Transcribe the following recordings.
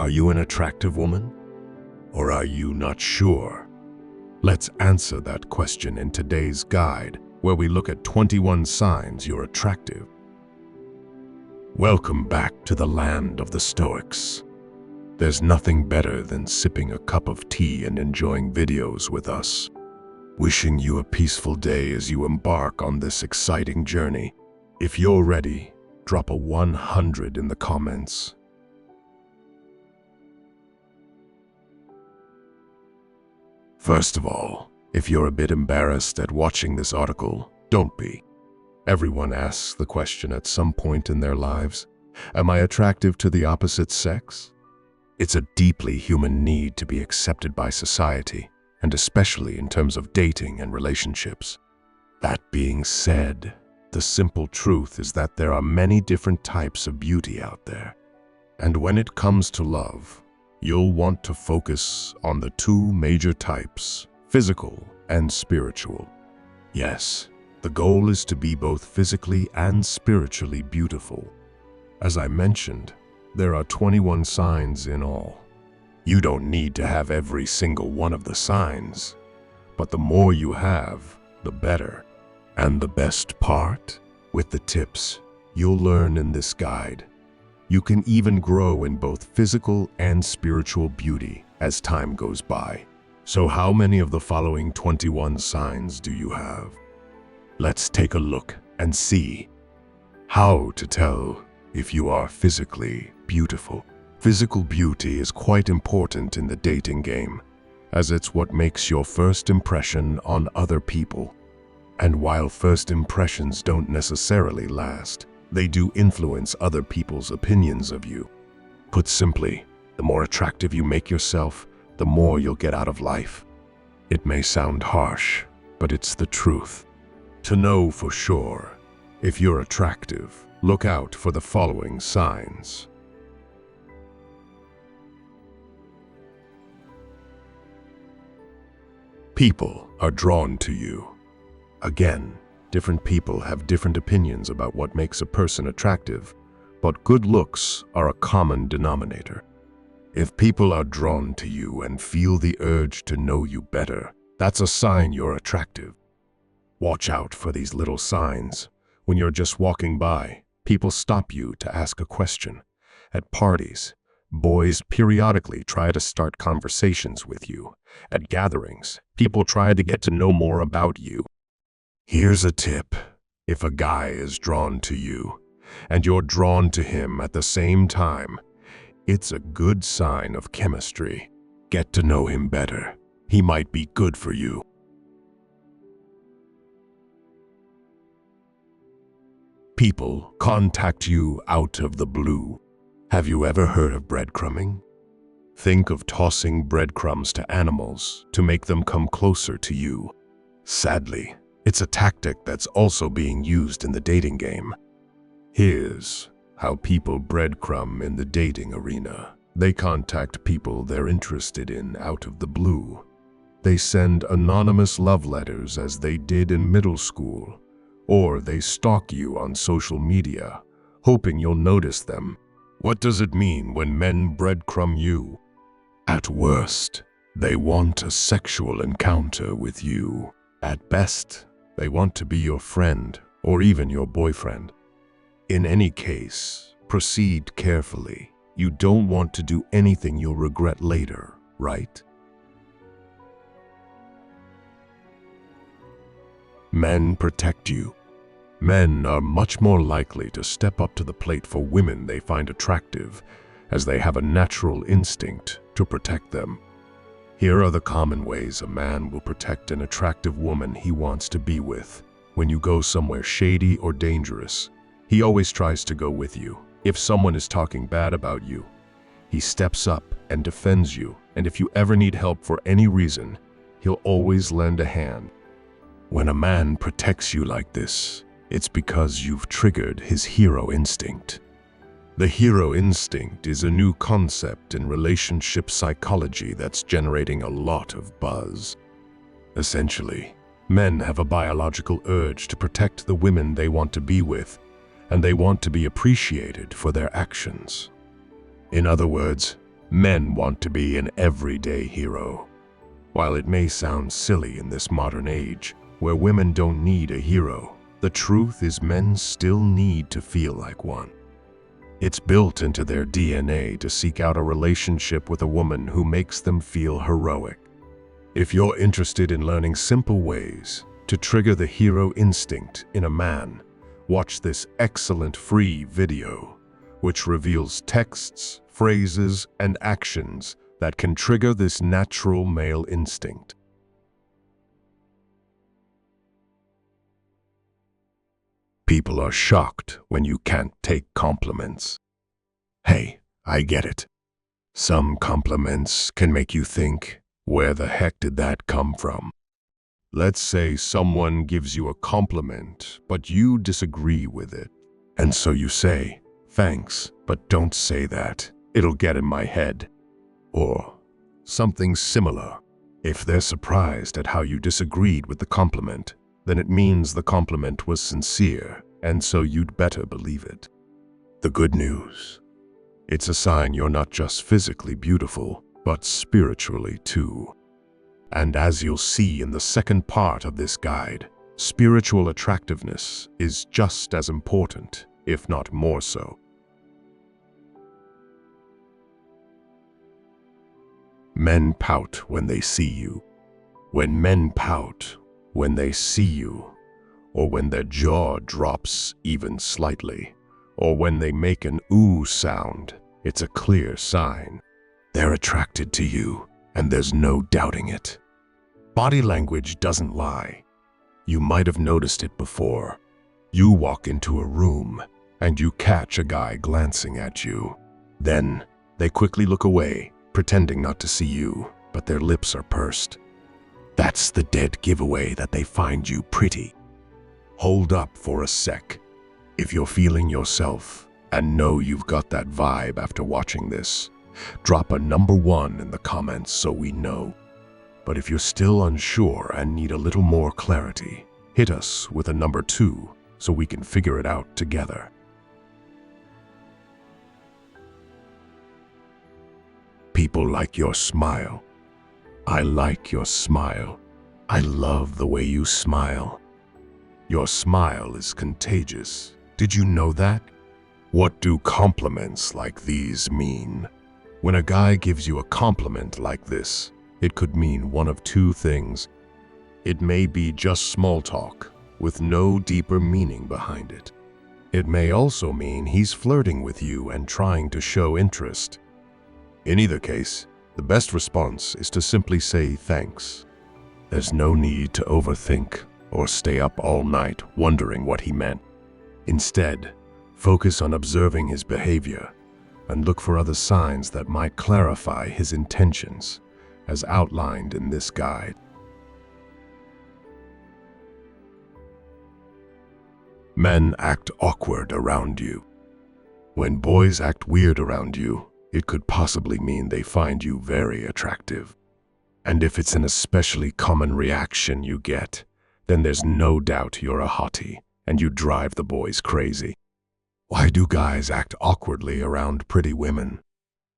Are you an attractive woman? Or are you not sure? Let's answer that question in today's guide, where we look at 21 signs you're attractive. Welcome back to the land of the Stoics. There's nothing better than sipping a cup of tea and enjoying videos with us. Wishing you a peaceful day as you embark on this exciting journey. If you're ready, drop a 100 in the comments. First of all, if you're a bit embarrassed at watching this article, don't be. Everyone asks the question at some point in their lives, am I attractive to the opposite sex? It's a deeply human need to be accepted by society, and especially in terms of dating and relationships. That being said, the simple truth is that there are many different types of beauty out there. And when it comes to love, you'll want to focus on the two major types, physical and spiritual. Yes, the goal is to be both physically and spiritually beautiful. As I mentioned, there are 21 signs in all. You don't need to have every single one of the signs, but the more you have, the better. And the best part? With the tips you'll learn in this guide, you can even grow in both physical and spiritual beauty as time goes by. So how many of the following 21 signs do you have? Let's take a look and see how to tell if you are physically beautiful. Physical beauty is quite important in the dating game, as it's what makes your first impression on other people. And while first impressions don't necessarily last, they do influence other people's opinions of you. Put simply, the more attractive you make yourself, the more you'll get out of life. It may sound harsh, but it's the truth. To know for sure if you're attractive, look out for the following signs. People are drawn to you. Again, different people have different opinions about what makes a person attractive, but good looks are a common denominator. If people are drawn to you and feel the urge to know you better, that's a sign you're attractive. Watch out for these little signs. When you're just walking by, people stop you to ask a question. At parties, boys periodically try to start conversations with you. At gatherings, people try to get to know more about you. Here's a tip. If a guy is drawn to you, and you're drawn to him at the same time, it's a good sign of chemistry. Get to know him better. He might be good for you. People contact you out of the blue. Have you ever heard of breadcrumbing? Think of tossing breadcrumbs to animals to make them come closer to you. Sadly, it's a tactic that's also being used in the dating game. Here's how people breadcrumb in the dating arena. They contact people they're interested in out of the blue. They send anonymous love letters as they did in middle school, or they stalk you on social media, hoping you'll notice them. What does it mean when men breadcrumb you? At worst, they want a sexual encounter with you. At best, they want to be your friend or even your boyfriend. In any case, proceed carefully. You don't want to do anything you'll regret later, right? Men protect you. Men are much more likely to step up to the plate for women they find attractive, as they have a natural instinct to protect them. Here are the common ways a man will protect an attractive woman he wants to be with. When you go somewhere shady or dangerous, he always tries to go with you. If someone is talking bad about you, he steps up and defends you, and if you ever need help for any reason, he'll always lend a hand. When a man protects you like this, it's because you've triggered his hero instinct. The hero instinct is a new concept in relationship psychology that's generating a lot of buzz. Essentially, men have a biological urge to protect the women they want to be with, and they want to be appreciated for their actions. In other words, Men want to be an everyday hero. While it may sound silly in this modern age, where women don't need a hero, the truth is men still need to feel like one. It's built into their DNA to seek out a relationship with a woman who makes them feel heroic. If you're interested in learning simple ways to trigger the hero instinct in a man, watch this excellent free video, which reveals texts, phrases, and actions that can trigger this natural male instinct. People are shocked when you can't take compliments. Hey, I get it. Some compliments can make you think, where the heck did that come from? Let's say someone gives you a compliment, but you disagree with it. And so you say, thanks, but don't say that. It'll get in my head. Or something similar. If they're surprised at how you disagreed with the compliment, then it means the compliment was sincere, and so you'd better believe it. The good news. It's a sign you're not just physically beautiful, but spiritually too. And as you'll see in the second part of this guide, spiritual attractiveness is just as important, if not more so. Men pout when they see you. When men pout when they see you, or when their jaw drops even slightly, or when they make an ooh sound, it's a clear sign. They're attracted to you, and there's no doubting it. Body language doesn't lie. You might have noticed it before. You walk into a room, and you catch a guy glancing at you. Then, they quickly look away, pretending not to see you, but their lips are pursed. That's the dead giveaway that they find you pretty. Hold up for a sec. If you're feeling yourself, and know you've got that vibe after watching this, drop a number 1 in the comments so we know. But if you're still unsure and need a little more clarity, hit us with a number 2 so we can figure it out together. People like your smile. I like your smile. I love the way you smile. Your smile is contagious. Did you know that? What do compliments like these mean? When a guy gives you a compliment like this, it could mean one of 2 things. It may be just small talk, with no deeper meaning behind it. It may also mean he's flirting with you and trying to show interest. In either case, the best response is to simply say thanks. There's no need to overthink or stay up all night wondering what he meant. Instead, focus on observing his behavior and look for other signs that might clarify his intentions, as outlined in this guide. Men act awkward around you. When boys act weird around you, it could possibly mean they find you very attractive. And if it's an especially common reaction you get, then there's no doubt you're a hottie and you drive the boys crazy. Why do guys act awkwardly around pretty women?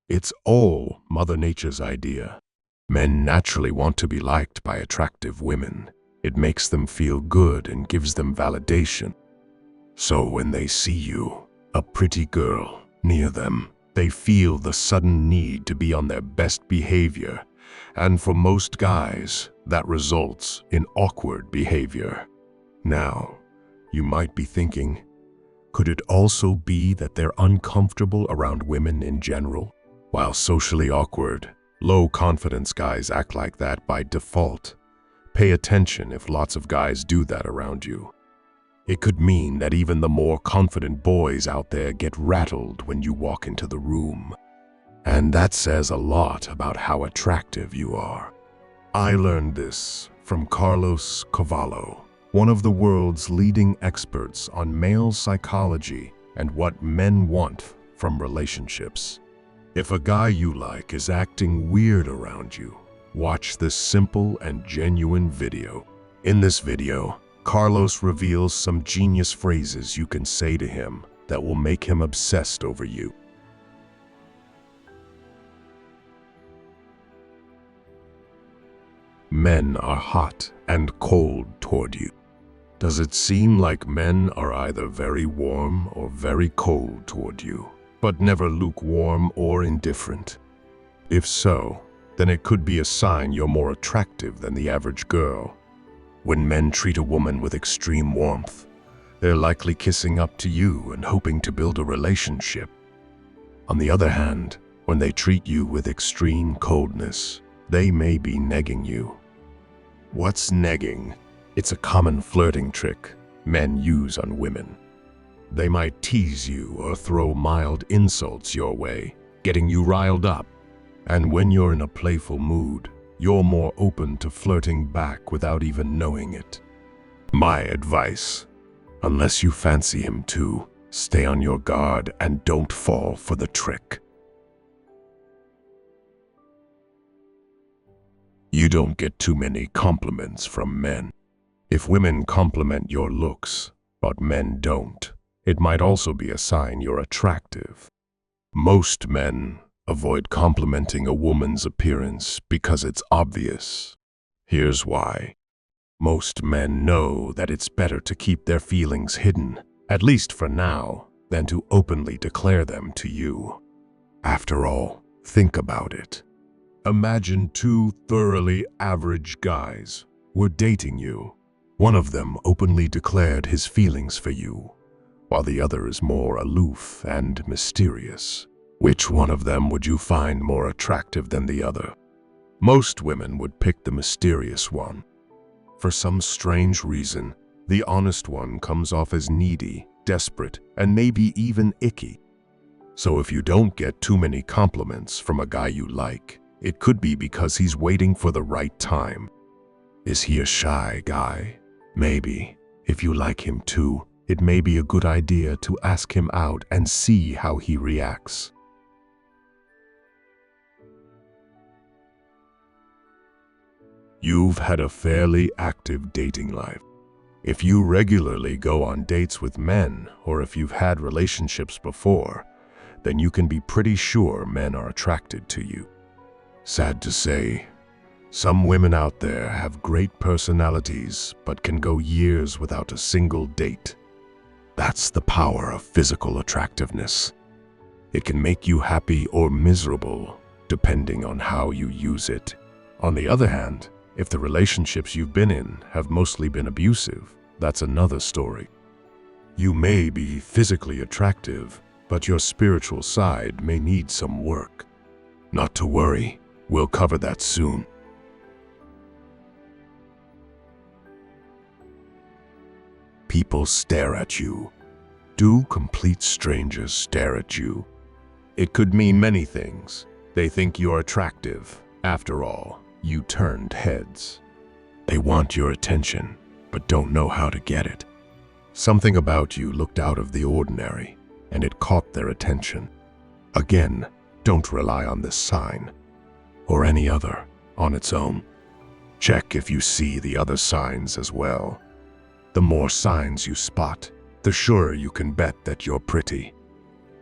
It's all Mother Nature's idea. Men naturally want to be liked by attractive women. It makes them feel good and gives them validation. So when they see you, a pretty girl, near them, they feel the sudden need to be on their best behavior, and for most guys, that results in awkward behavior. Now, you might be thinking, could it also be that they're uncomfortable around women in general? While socially awkward, low-confidence guys act like that by default. Pay attention if lots of guys do that around you. It could mean that even the more confident boys out there get rattled when you walk into the room. And that says a lot about how attractive you are. I learned this from Carlos Cavallo, one of the world's leading experts on male psychology and what men want from relationships. If a guy you like is acting weird around you, watch this simple and genuine video. In this video, Carlos reveals some genius phrases you can say to him that will make him obsessed over you. men are hot and cold toward you? Does it seem like men are either very warm or very cold toward you, but never lukewarm or indifferent? If so, then it could be a sign you're more attractive than the average girl. When men treat a woman with extreme warmth, they're likely kissing up to you and hoping to build a relationship. On the other hand, when they treat you with extreme coldness, they may be negging you. What's negging? It's a common flirting trick men use on women. They might tease you or throw mild insults your way, getting you riled up. And when you're in a playful mood, you're more open to flirting back without even knowing it. My advice: unless you fancy him too, stay on your guard and don't fall for the trick. You don't get too many compliments from men. If women compliment your looks, but men don't, it might also be a sign you're attractive. Most men avoid complimenting a woman's appearance because it's obvious. Here's why. Most men know that it's better to keep their feelings hidden, at least for now, than to openly declare them to you. After all, think about it. Imagine two thoroughly average guys were dating you. One of them openly declared his feelings for you, while the other is more aloof and mysterious. Which one of them would you find more attractive than the other? Most women would pick the mysterious one. For some strange reason, the honest one comes off as needy, desperate, and maybe even icky. So if you don't get too many compliments from a guy you like, it could be because he's waiting for the right time. Is he a shy guy? Maybe. If you like him too, it may be a good idea to ask him out and see how he reacts. You've had a fairly active dating life. If you regularly go on dates with men, or if you've had relationships before, then you can be pretty sure men are attracted to you. Sad to say, some women out there have great personalities but can go years without a single date. That's the power of physical attractiveness. It can make you happy or miserable, depending on how you use it. On the other hand, if the relationships you've been in have mostly been abusive, that's another story. You may be physically attractive, but your spiritual side may need some work. Not to worry, we'll cover that soon. People stare at you. Do complete strangers stare at you? It could mean many things. They think you're attractive. After all, you turned heads. They want your attention, but don't know how to get it. Something about you looked out of the ordinary, and it caught their attention. Again, don't rely on this sign, or any other, on its own. Check if you see the other signs as well. The more signs you spot, the surer you can bet that you're pretty.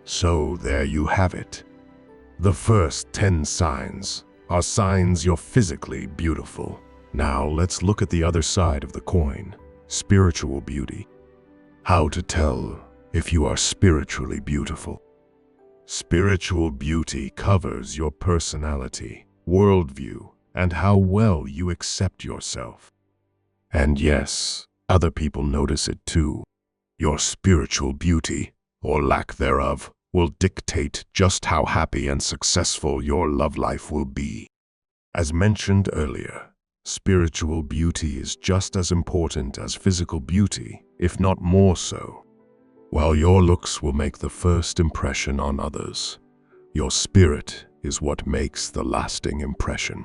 So there you have it. The first 10 signs are signs you're physically beautiful. Now let's look at the other side of the coin, spiritual beauty. How to tell if you are spiritually beautiful. Spiritual beauty covers your personality, worldview, and how well you accept yourself. And yes, other people notice it too. Your spiritual beauty, or lack thereof, will dictate just how happy and successful your love life will be. As mentioned earlier, spiritual beauty is just as important as physical beauty, if not more so. While your looks will make the first impression on others, your spirit is what makes the lasting impression.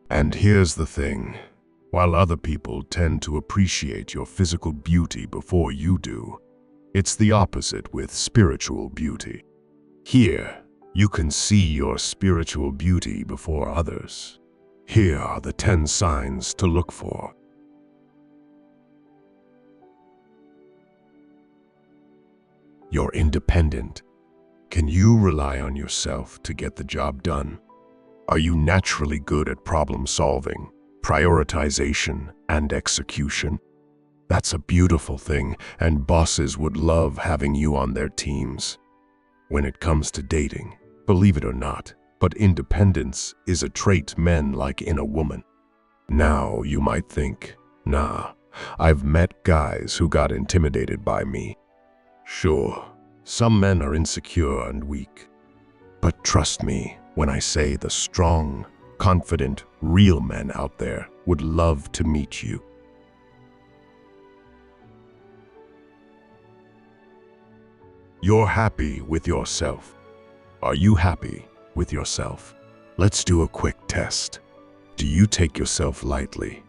And here's the thing. While other people tend to appreciate your physical beauty before you do, it's the opposite with spiritual beauty. Here, you can see your spiritual beauty before others. Here are the 10 signs to look for. You're independent. Can you rely on yourself to get the job done? Are you naturally good at problem solving? prioritization, and execution. That's a beautiful thing, and bosses would love having you on their teams. When it comes to dating, believe it or not, but independence is a trait men like in a woman. Now you might think, nah, I've met guys who got intimidated by me. Sure, some men are insecure and weak. But trust me when I say the strong, confident, real men out there would love to meet you. You're happy with yourself. Are you happy with yourself? Let's do a quick test. Do you take yourself lightly?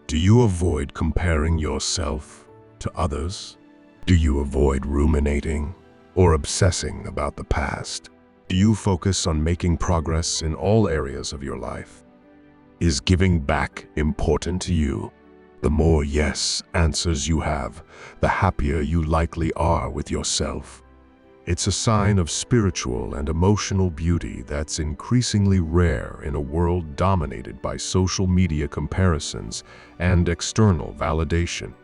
Do you avoid comparing yourself to others? Do you avoid ruminating or obsessing about the past? Do you focus on making progress in all areas of your life? Is giving back important to you? The more yes answers you have, the happier you likely are with yourself. It's a sign of spiritual and emotional beauty that's increasingly rare in a world dominated by social media comparisons and external validation.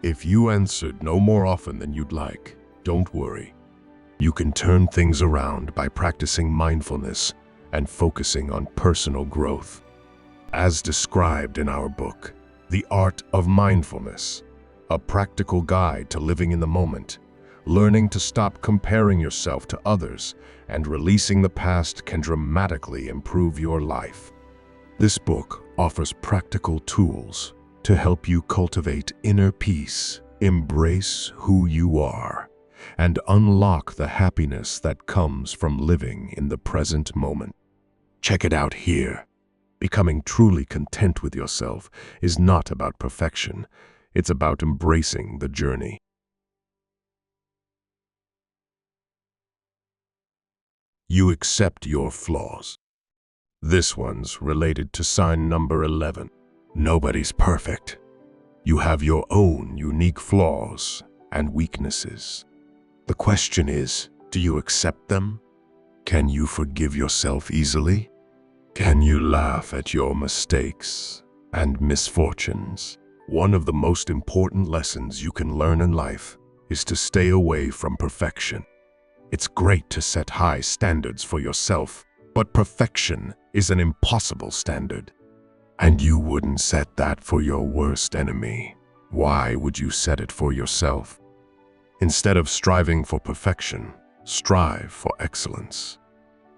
If you answered no more often than you'd like, don't worry. You can turn things around by practicing mindfulness and focusing on personal growth. As described in our book, The Art of Mindfulness, a practical guide to living in the moment, learning to stop comparing yourself to others and releasing the past can dramatically improve your life. This book offers practical tools to help you cultivate inner peace, embrace who you are, and unlock the happiness that comes from living in the present moment. Check it out here. Becoming truly content with yourself is not about perfection. It's about embracing the journey. You accept your flaws. This one's related to sign number 11. Nobody's perfect. You have your own unique flaws and weaknesses. The question is, do you accept them? Can you forgive yourself easily? Can you laugh at your mistakes and misfortunes? One of the most important lessons you can learn in life is to stay away from perfection. It's great to set high standards for yourself, but perfection is an impossible standard. And you wouldn't set that for your worst enemy. Why would you set it for yourself? Instead of striving for perfection, strive for excellence.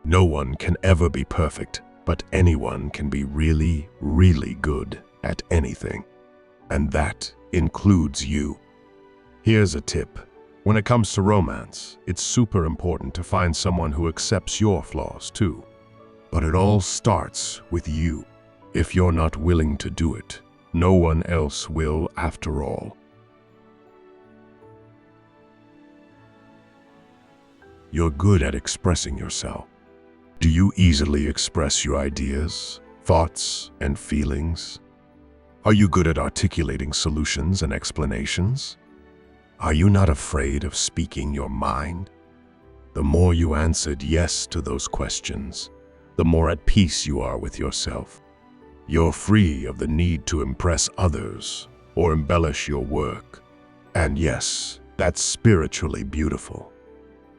No one can ever be perfect, but anyone can be really, really good at anything. And that includes you. Here's a tip. When it comes to romance, it's super important to find someone who accepts your flaws too. But it all starts with you. If you're not willing to do it, no one else will after all. You're good at expressing yourself. Do you easily express your ideas, thoughts, and feelings? Are you good at articulating solutions and explanations? Are you not afraid of speaking your mind? The more you answered yes to those questions, the more at peace you are with yourself. You're free of the need to impress others or embellish your work. And yes, that's spiritually beautiful.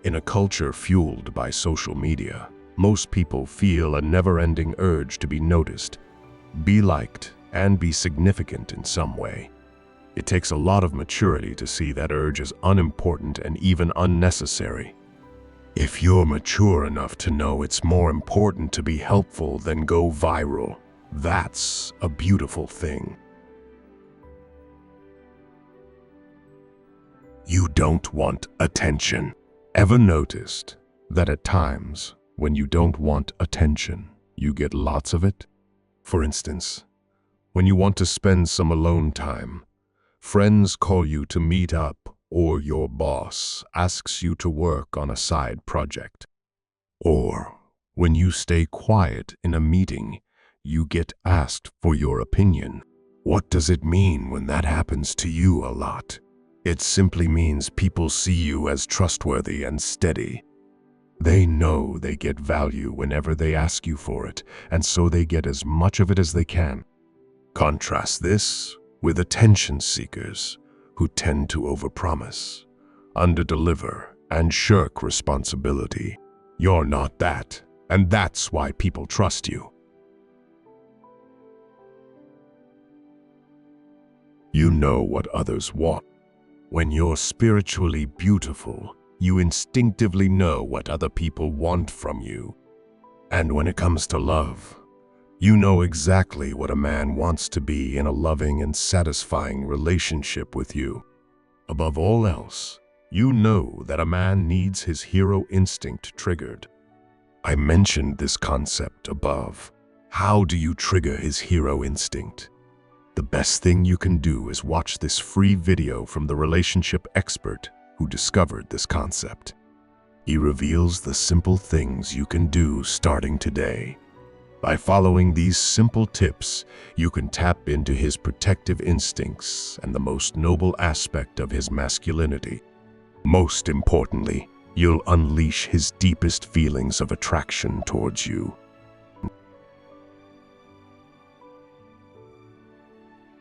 In a culture fueled by social media, most people feel a never-ending urge to be noticed, be liked, and be significant in some way. It takes a lot of maturity to see that urge as unimportant and even unnecessary. If you're mature enough to know it's more important to be helpful than go viral, that's a beautiful thing. You don't want attention. Ever noticed that at times, when you don't want attention, you get lots of it? For instance, when you want to spend some alone time, friends call you to meet up, or your boss asks you to work on a side project. Or when you stay quiet in a meeting, you get asked for your opinion. What does it mean when that happens to you a lot? It simply means people see you as trustworthy and steady. They know they get value whenever they ask you for it, and so they get as much of it as they can. Contrast this with attention seekers who tend to overpromise, underdeliver, and shirk responsibility. You're not that, and that's why people trust you. You know what others want. When you're spiritually beautiful, you instinctively know what other people want from you. And when it comes to love, you know exactly what a man wants to be in a loving and satisfying relationship with you. Above all else, you know that a man needs his hero instinct triggered. I mentioned this concept above. How do you trigger his hero instinct? The best thing you can do is watch this free video from the relationship expert who discovered this concept. He reveals the simple things you can do starting today. By following these simple tips, you can tap into his protective instincts and the most noble aspect of his masculinity. Most importantly, you'll unleash his deepest feelings of attraction towards you.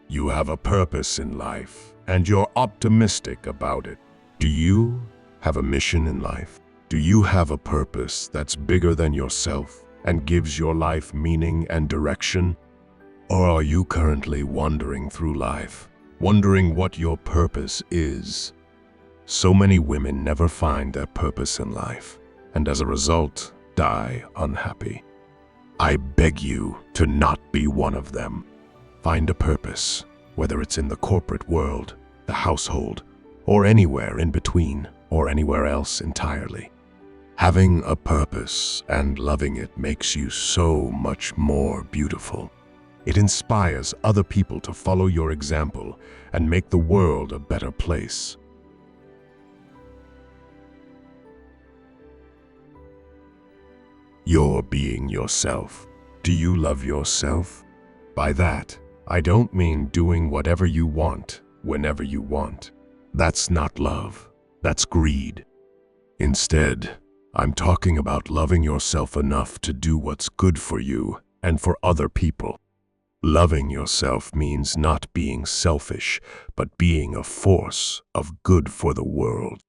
You have a purpose in life, and you're optimistic about it. Do you have a mission in life? Do you have a purpose that's bigger than yourself and gives your life meaning and direction? Or are you currently wandering through life, wondering what your purpose is? So many women never find their purpose in life, and as a result, die unhappy. I beg you to not be one of them. Find a purpose, whether it's in the corporate world, the household, or anywhere in between, or anywhere else entirely. Having a purpose and loving it makes you so much more beautiful. It inspires other people to follow your example and make the world a better place. You're being yourself. Do you love yourself? By that, I don't mean doing whatever you want, whenever you want. That's not love. That's greed. Instead, I'm talking about loving yourself enough to do what's good for you and for other people. Loving yourself means not being selfish, but being a force of good for the world.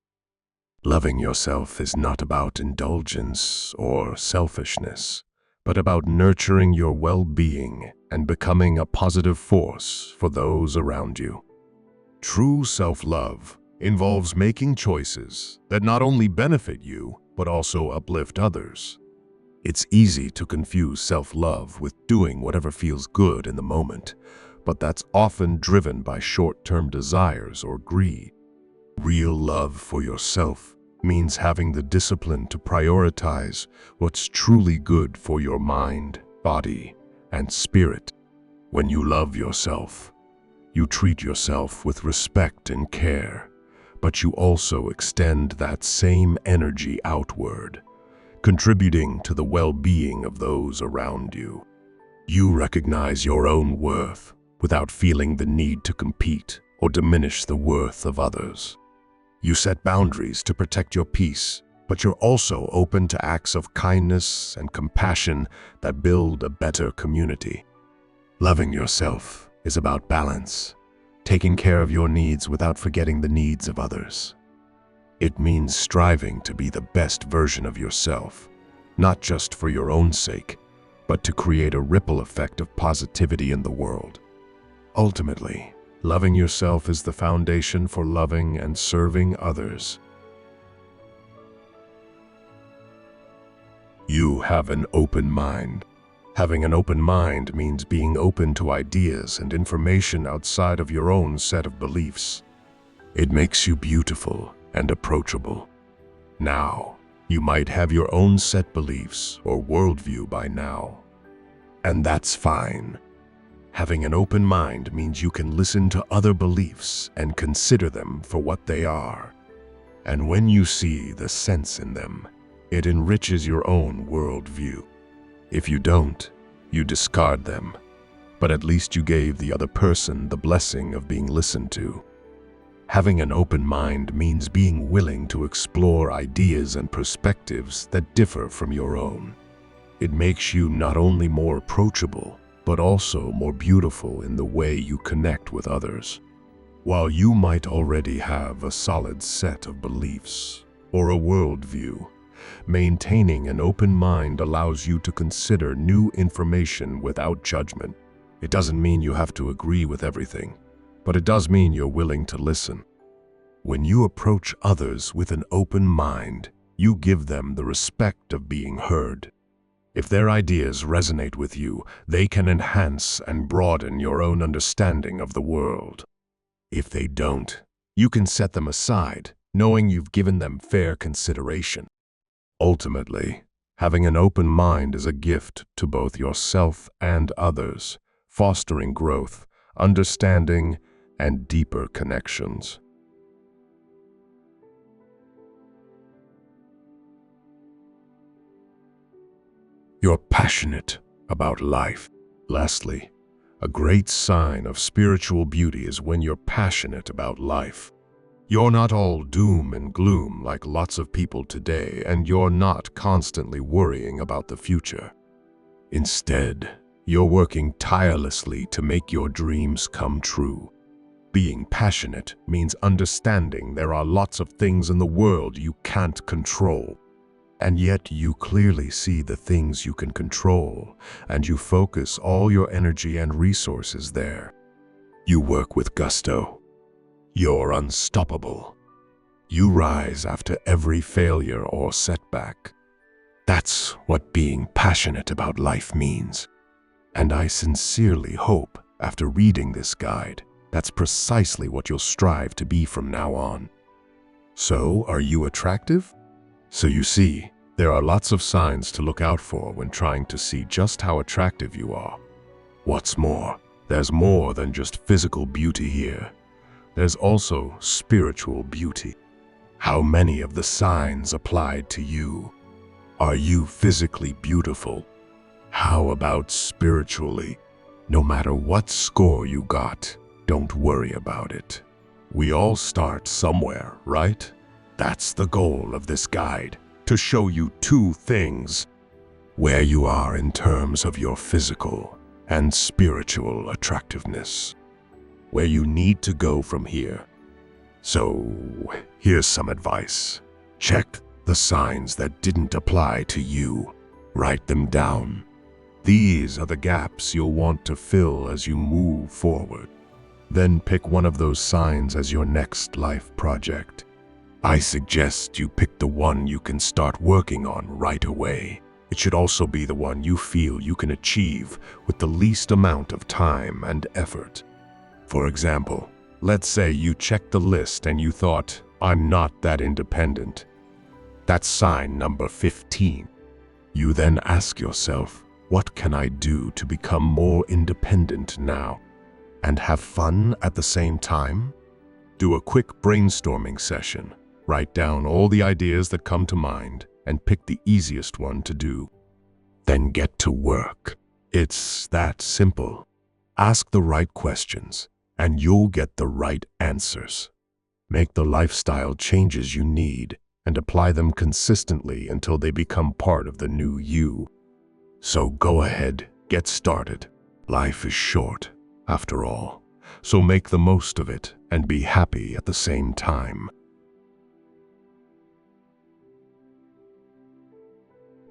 Loving yourself is not about indulgence or selfishness, but about nurturing your well-being and becoming a positive force for those around you. True self-love involves making choices that not only benefit you, but also uplift others. It's easy to confuse self-love with doing whatever feels good in the moment, but that's often driven by short-term desires or greed. Real love for yourself means having the discipline to prioritize what's truly good for your mind, body, and spirit. When you love yourself, you treat yourself with respect and care, but you also extend that same energy outward, contributing to the well-being of those around you. You recognize your own worth without feeling the need to compete or diminish the worth of others. You set boundaries to protect your peace, but you're also open to acts of kindness and compassion that build a better community. Loving yourself is about balance, taking care of your needs without forgetting the needs of others. It means striving to be the best version of yourself, not just for your own sake, but to create a ripple effect of positivity in the world. Ultimately, loving yourself is the foundation for loving and serving others. You have an open mind. Having an open mind means being open to ideas and information outside of your own set of beliefs. It makes you beautiful and approachable. Now, you might have your own set beliefs or worldview by now, and that's fine. Having an open mind means you can listen to other beliefs and consider them for what they are. And when you see the sense in them, it enriches your own worldview. If you don't, you discard them, but at least you gave the other person the blessing of being listened to. Having an open mind means being willing to explore ideas and perspectives that differ from your own. It makes you not only more approachable, but also more beautiful in the way you connect with others. While you might already have a solid set of beliefs or a worldview, maintaining an open mind allows you to consider new information without judgment. It doesn't mean you have to agree with everything, but it does mean you're willing to listen. When you approach others with an open mind, you give them the respect of being heard. If their ideas resonate with you, they can enhance and broaden your own understanding of the world. If they don't, you can set them aside, knowing you've given them fair consideration. Ultimately, having an open mind is a gift to both yourself and others, fostering growth, understanding, and deeper connections. You're passionate about life. Lastly, a great sign of spiritual beauty is when you're passionate about life. You're not all doom and gloom like lots of people today, and you're not constantly worrying about the future. Instead, you're working tirelessly to make your dreams come true. Being passionate means understanding there are lots of things in the world you can't control. And yet you clearly see the things you can control, and you focus all your energy and resources there. You work with gusto. You're unstoppable. You rise after every failure or setback. That's what being passionate about life means. And I sincerely hope, after reading this guide, that's precisely what you'll strive to be from now on. So, are you attractive? So you see, there are lots of signs to look out for when trying to see just how attractive you are. What's more, there's more than just physical beauty here. There's also spiritual beauty. How many of the signs applied to you? Are you physically beautiful? How about spiritually? No matter what score you got, don't worry about it. We all start somewhere, right? That's the goal of this guide, to show you two things: where you are in terms of your physical and spiritual attractiveness, where you need to go from here. So, here's some advice. Check the signs that didn't apply to you. Write them down. These are the gaps you'll want to fill as you move forward. Then pick one of those signs as your next life project. I suggest you pick the one you can start working on right away. It should also be the one you feel you can achieve with the least amount of time and effort. For example, let's say you checked the list and you thought, "I'm not that independent." That's sign number 15. You then ask yourself, what can I do to become more independent now? And have fun at the same time? Do a quick brainstorming session. Write down all the ideas that come to mind and pick the easiest one to do. Then get to work. It's that simple. Ask the right questions, and you'll get the right answers. Make the lifestyle changes you need and apply them consistently until they become part of the new you. So go ahead, get started. Life is short, after all, so make the most of it and be happy at the same time.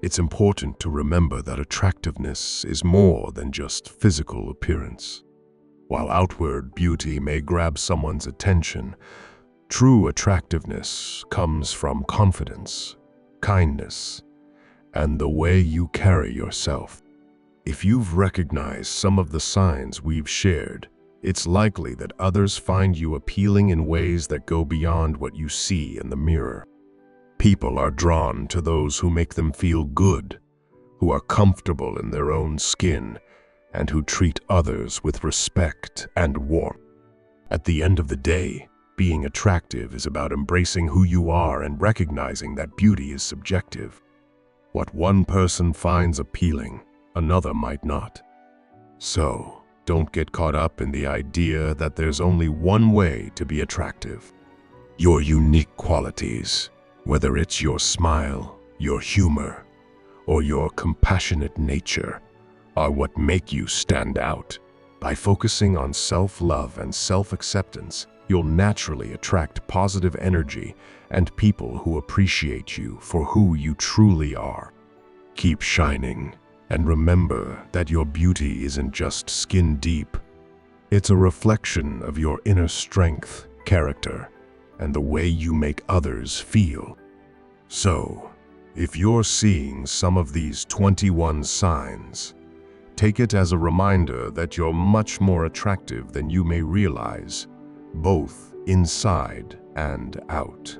It's important to remember that attractiveness is more than just physical appearance. While outward beauty may grab someone's attention, true attractiveness comes from confidence, kindness, and the way you carry yourself. If you've recognized some of the signs we've shared, it's likely that others find you appealing in ways that go beyond what you see in the mirror. People are drawn to those who make them feel good, who are comfortable in their own skin, and who treat others with respect and warmth. At the end of the day, being attractive is about embracing who you are and recognizing that beauty is subjective. What one person finds appealing, another might not. So, don't get caught up in the idea that there's only one way to be attractive. Your unique qualities, whether it's your smile, your humor, or your compassionate nature, are what make you stand out. By focusing on self-love and self-acceptance, you'll naturally attract positive energy and people who appreciate you for who you truly are. Keep shining, and remember that your beauty isn't just skin deep. It's a reflection of your inner strength, character, and the way you make others feel. So, if you're seeing some of these 21 signs, take it as a reminder that you're much more attractive than you may realize, both inside and out.